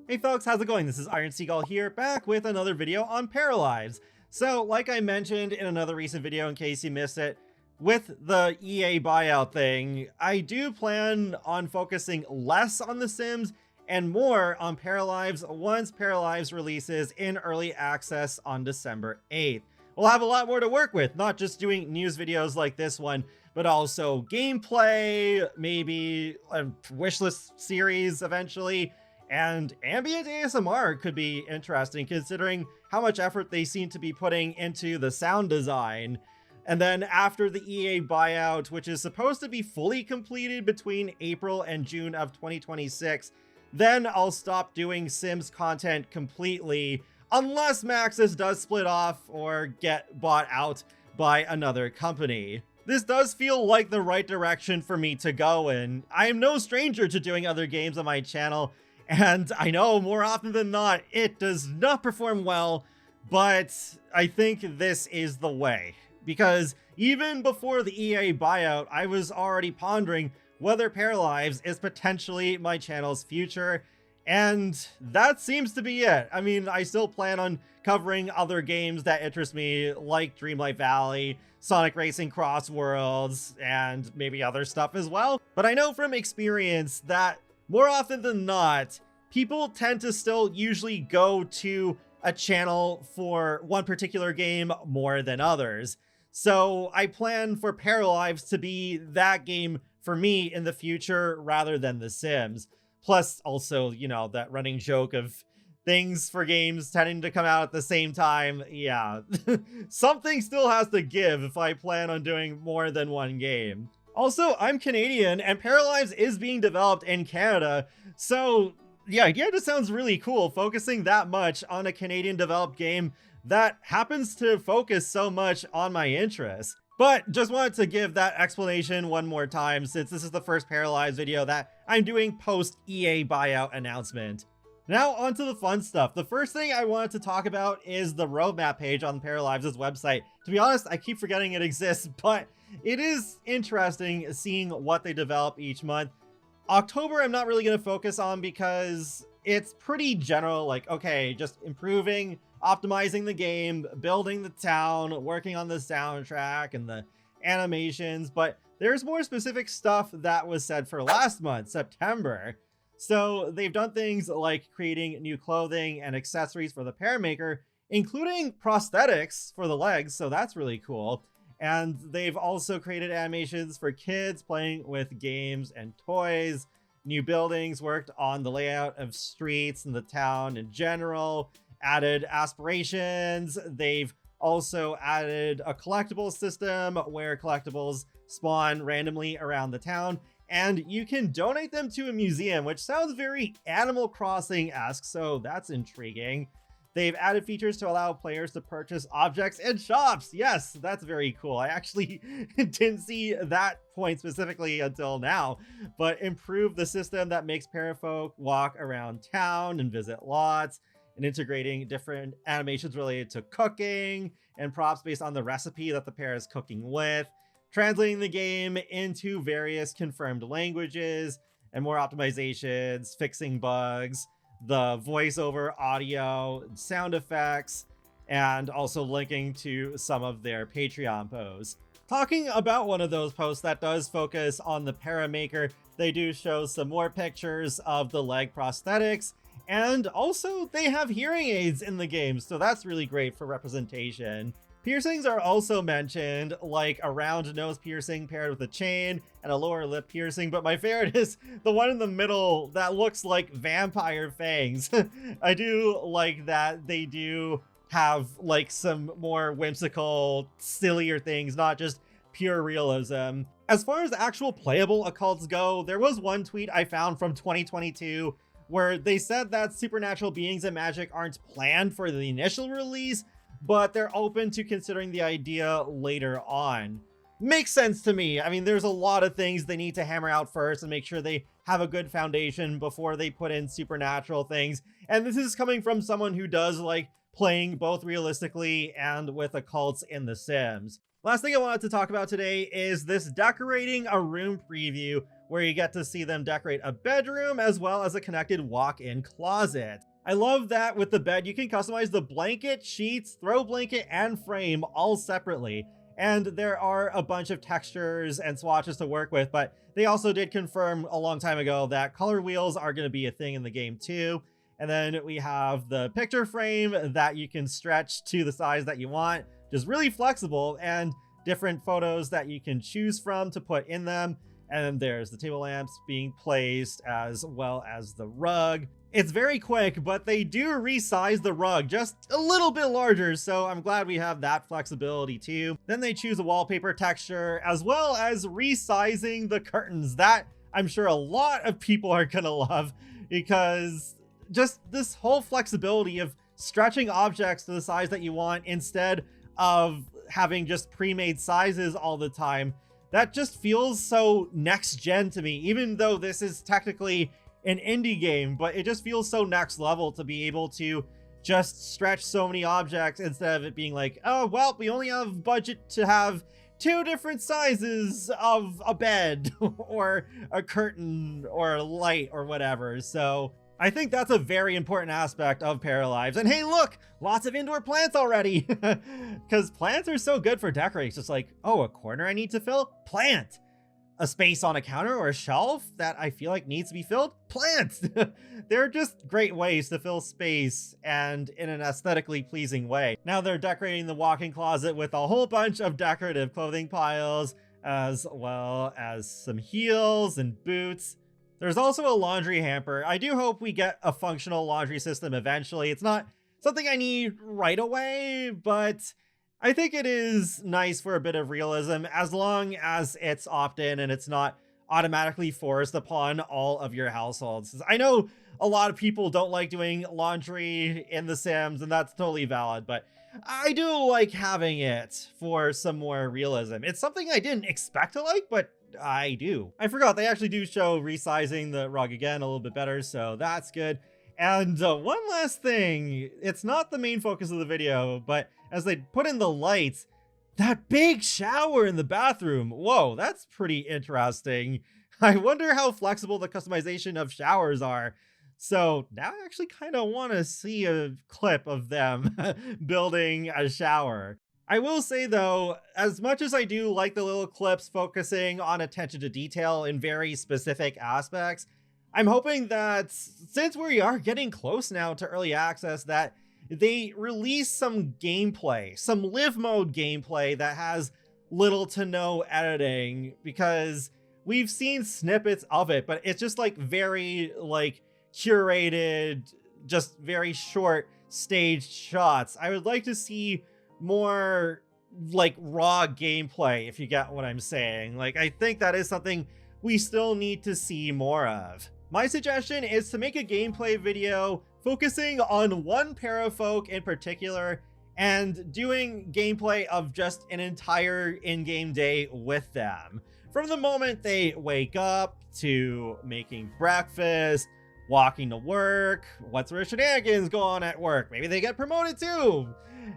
Hey folks, how's it going? This is Iron Seagull here, back with another video on Paralives. So, like I mentioned in another recent video, in case you missed it, with the EA buyout thing, I do plan on focusing less on The Sims and more on Paralives once Paralives releases in early access on December 8th. We'll have a lot more to work with, not just doing news videos like this one, but also gameplay, maybe a wishlist series eventually, and ambient ASMR could be interesting considering how much effort they seem to be putting into the sound design. And then after the EA buyout, which is supposed to be fully completed between April and June of 2026, then I'll stop doing Sims content completely, unless Maxis does split off or get bought out by another company. This does feel like the right direction for me to go in. I am no stranger to doing other games on my channel, and I know more often than not, it does not perform well, but I think this is the way. Because even before the EA buyout, I was already pondering whether Paralives is potentially my channel's future, and that seems to be it. I mean, I still plan on covering other games that interest me, like Dreamlight Valley, Sonic Racing Cross Worlds, and maybe other stuff as well. But I know from experience that more often than not, people tend to still usually go to a channel for one particular game more than others. So I plan for Paralives to be that game for me in the future rather than The Sims. Plus, also, you know, that running joke of things for games tending to come out at the same time. Yeah, something still has to give if I plan on doing more than one game. Also, I'm Canadian and Paralives is being developed in Canada, so the idea just sounds really cool, focusing that much on a Canadian developed game that happens to focus so much on my interests. But just wanted to give that explanation one more time, since this is the first Paralives video that I'm doing post EA buyout announcement. Now onto the fun stuff. The first thing I wanted to talk about is the roadmap page on Paralives' website. To be honest, I keep forgetting it exists, but it is interesting seeing what they develop each month. October I'm not really going to focus on because it's pretty general, like, okay, just improving, optimizing the game, building the town, working on the soundtrack and the animations, but there's more specific stuff that was said for last month, September. So they've done things like creating new clothing and accessories for the Paramaker, including prosthetics for the legs, so that's really cool. And they've also created animations for kids playing with games and toys, new buildings, worked on the layout of streets and the town in general, added aspirations. They've also added a collectible system where collectibles spawn randomly around the town, and you can donate them to a museum, which sounds very Animal Crossing-esque, so that's intriguing. They've added features to allow players to purchase objects in shops. Yes, that's very cool. I actually didn't see that point specifically until now, but improve the system that makes Parafolk walk around town and visit lots, and integrating different animations related to cooking and props based on the recipe that the pair is cooking with, translating the game into various confirmed languages, and more optimizations, fixing bugs, the voiceover audio, sound effects, and also linking to some of their Patreon posts. Talking about one of those posts that does focus on the Paramaker, they do show some more pictures of the leg prosthetics, and also they have hearing aids in the game, so that's really great for representation. Piercings are also mentioned, like a round nose piercing paired with a chain and a lower lip piercing, but my favorite is the one in the middle that looks like vampire fangs. I do like that they do have like some more whimsical, sillier things, not just pure realism. As far as actual playable occults go, there was one tweet I found from 2022 where they said that supernatural beings and magic aren't planned for the initial release, but they're open to considering the idea later on. Makes sense to me. I mean, there's a lot of things they need to hammer out first and make sure they have a good foundation before they put in supernatural things. And this is coming from someone who does like playing both realistically and with occults in The Sims. Last thing I wanted to talk about today is this decorating a room preview, where you get to see them decorate a bedroom as well as a connected walk-in closet. I love that with the bed, you can customize the blanket, sheets, throw blanket, and frame all separately. And there are a bunch of textures and swatches to work with, but they also did confirm a long time ago that color wheels are going to be a thing in the game too. And then we have the picture frame that you can stretch to the size that you want, just really flexible, and different photos that you can choose from to put in them. And then there's the table lamps being placed as well as the rug. It's very quick, but they do resize the rug just a little bit larger, so I'm glad we have that flexibility too. Then they choose a wallpaper texture as well as resizing the curtains. That I'm sure a lot of people are gonna love, because just this whole flexibility of stretching objects to the size that you want instead of having just pre-made sizes all the time, that just feels so next gen to me, even though this is technically an indie game, but it just feels so next level to be able to just stretch so many objects instead of it being like, oh, well, we only have budget to have 2 different sizes of a bed or a curtain or a light or whatever. So I think that's a very important aspect of Paralives. And hey, look, lots of indoor plants already, because plants are so good for decorating. It's just like, oh, a corner I need to fill? Plant. A space on a counter or a shelf that I feel like needs to be filled? Plants. They're just great ways to fill space, and in an aesthetically pleasing way. Now they're decorating the walk-in closet with a whole bunch of decorative clothing piles, as well as some heels and boots. There's also a laundry hamper. I do hope we get a functional laundry system eventually. It's not something I need right away, but I think it is nice for a bit of realism, as long as it's opt-in and it's not automatically forced upon all of your households. I know a lot of people don't like doing laundry in The Sims, and that's totally valid, but I do like having it for some more realism. It's something I didn't expect to like, but I do. I forgot they actually do show resizing the rug again a little bit better, so that's good. And one last thing, it's not the main focus of the video, but as they put in the lights, that big shower in the bathroom. Whoa, that's pretty interesting. I wonder how flexible the customization of showers are. So now I actually kind of want to see a clip of them building a shower. I will say though, as much as I do like the little clips focusing on attention to detail in very specific aspects, I'm hoping that since we are getting close now to early access, that they release some gameplay, some live mode gameplay that has little to no editing, because we've seen snippets of it, but it's just like very like curated, just very short staged shots. I would like to see more like raw gameplay, if you get what I'm saying. Like, I think that is something we still need to see more of. My suggestion is to make a gameplay video focusing on one parafolk in particular and doing gameplay of just an entire in-game day with them. From the moment they wake up to making breakfast, walking to work, what sort of shenanigans go on at work, maybe they get promoted too,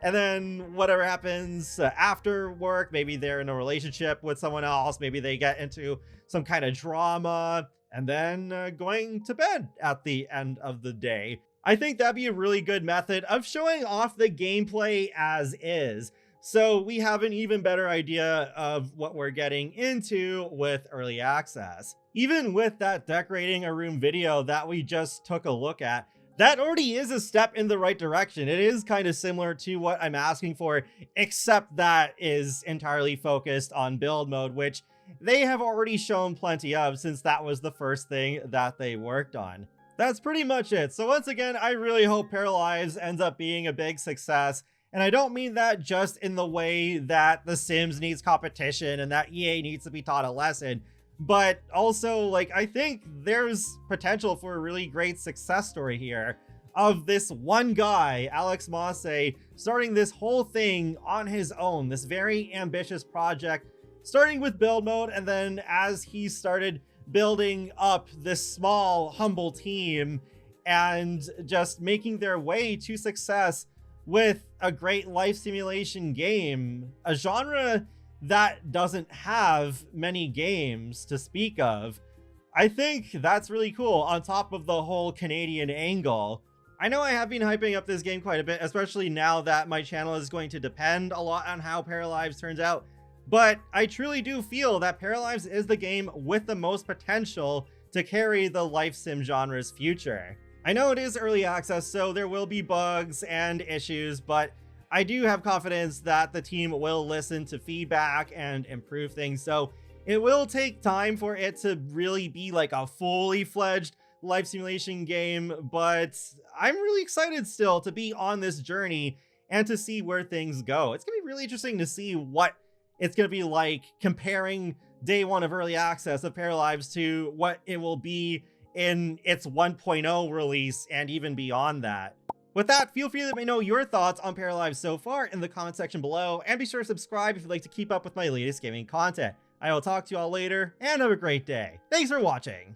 and then whatever happens after work, maybe they're in a relationship with someone else, maybe they get into some kind of drama, and then going to bed at the end of the day. I think that'd be a really good method of showing off the gameplay as is, so we have an even better idea of what we're getting into with early access. Even with that decorating a room video that we just took a look at, that already is a step in the right direction. It is kind of similar to what I'm asking for, except that is entirely focused on build mode, which they have already shown plenty of since that was the first thing that they worked on. That's pretty much it. So once again, I really hope Paralives ends up being a big success. And I don't mean that just in the way that The Sims needs competition and that EA needs to be taught a lesson, but also, like, I think there's potential for a really great success story here of this one guy, Alex Mosse, starting this whole thing on his own, this very ambitious project, starting with build mode, and then as he started building up this small, humble team and just making their way to success with a great life simulation game, a genre that doesn't have many games to speak of. I think that's really cool, on top of the whole Canadian angle. I know I have been hyping up this game quite a bit, especially now that my channel is going to depend a lot on how Paralives turns out, but I truly do feel that Paralives is the game with the most potential to carry the life sim genre's future. I know it is early access, so there will be bugs and issues, but I do have confidence that the team will listen to feedback and improve things, so it will take time for it to really be like a fully fledged life simulation game, but I'm really excited still to be on this journey and to see where things go. It's gonna be really interesting to see what it's gonna be like comparing day one of early access of Paralives to what it will be in its 1.0 release and even beyond that. With that, feel free to let me know your thoughts on Paralives so far in the comment section below, and be sure to subscribe if you'd like to keep up with my latest gaming content. I will talk to you all later, and have a great day. Thanks for watching!